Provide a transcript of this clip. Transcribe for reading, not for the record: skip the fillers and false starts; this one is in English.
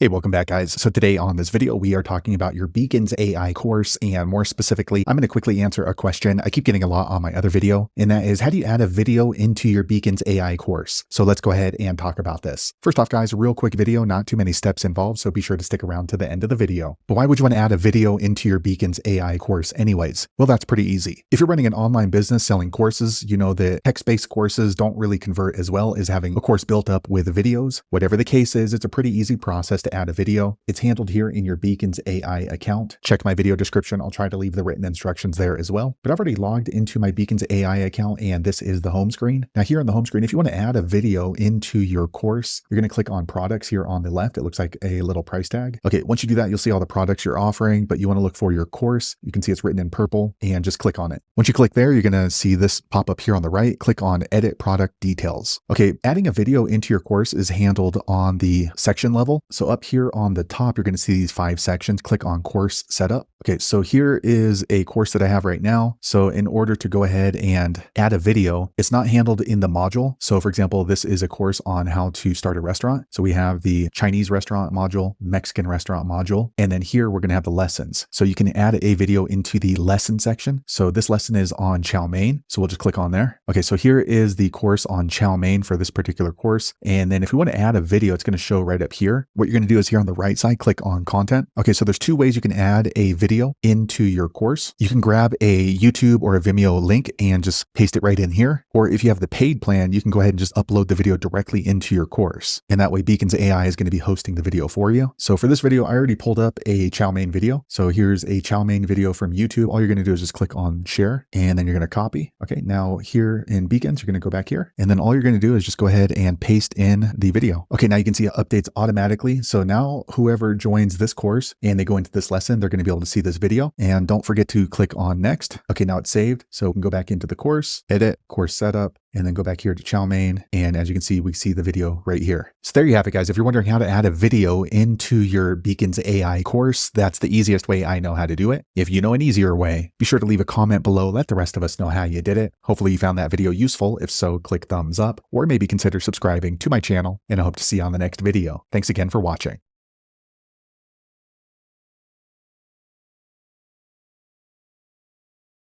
Hey, welcome back guys. So today on this video, we are talking about your Beacons AI course, and more specifically, I'm going to quickly answer a question I keep getting a lot on my other video, and that is, how do you add a video into your Beacons AI course? So let's go ahead and talk about this. First off guys, a real quick video, not too many steps involved, so be sure to stick around to the end of the video. But why would you want to add a video into your Beacons AI course anyways? Well, that's pretty easy. If you're running an online business selling courses, you know that text-based courses don't really convert as well as having a course built up with videos. Whatever the case is, it's a pretty easy process to add a video. It's handled here in your Beacons AI account. Check my video description. I'll try to leave the written instructions there as well. But I've already logged into my Beacons AI account, and this is the home screen. Now here on the home screen, if you want to add a video into your course, you're going to click on products here on the left. It looks like a little price tag. Okay, once you do that, you'll see all the products you're offering, but you want to look for your course. You can see it's written in purple, and just click on it. Once you click there, you're going to see this pop up here on the right. Click on Edit Product Details. Okay, adding a video into your course is handled on the section level. So up here on the top, you're going to see these 5 sections. Click on Course Setup. Okay, so here is a course that I have right now. So in order to go ahead and add a video, it's not handled in the module. So for example, this is a course on how to start a restaurant. So we have the Chinese restaurant module, Mexican restaurant module, and then here we're going to have the lessons. So you can add a video into the lesson section. So this lesson is on chow mein. So we'll just click on there. Okay, so here is the course on chow mein for this particular course. And then if we want to add a video, it's going to show right up here. What you're going to do is here on the right side, click on content. Okay, so there's 2 ways you can add a video into your course. You can grab a YouTube or a Vimeo link and just paste it right in here. Or if you have the paid plan, you can go ahead and just upload the video directly into your course. And that way Beacons AI is going to be hosting the video for you. So for this video, I already pulled up a chow mein video. So here's a chow mein video from YouTube. All you're going to do is just click on share, and then you're going to copy. Okay, now here in Beacons, you're going to go back here, and then all you're going to do is just go ahead and paste in the video. Okay, now you can see it updates automatically. So now whoever joins this course and they go into this lesson, they're going to be able to see this video. And don't forget to click on next. Okay, now it's saved. So we can go back into the course, edit, course setup, and then go back here to chow mein. And as you can see, we see the video right here. So there you have it, guys. If you're wondering how to add a video into your Beacons AI course, that's the easiest way I know how to do it. If you know an easier way, be sure to leave a comment below. Let the rest of us know how you did it. Hopefully you found that video useful. If so, click thumbs up, or maybe consider subscribing to my channel, and I hope to see you on the next video. Thanks again for watching.